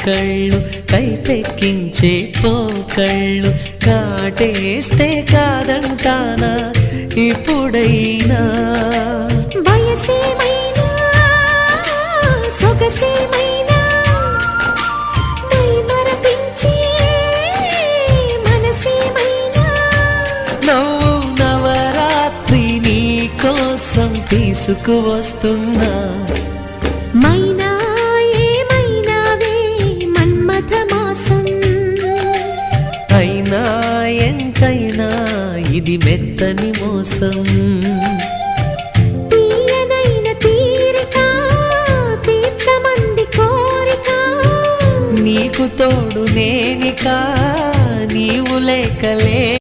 కళ్ళు కైపెక్కించే పోకళ్ళు కాటేస్తే కాదంటానా ఇప్పుడైనా వయసేమైనా సొగసేమైనా మరపించే మనసేమైనా నవ్వు నవరాత్రి నీ కోసం తీసుకువస్తున్నా మైనా ఏమైనావే మన్మథ మాసం అయినా ఎంతైనా ఇది మెత్తని మోసం తీయనైన తీరిక తీర్చమంది కోరిక నీకు తోడు నేనికా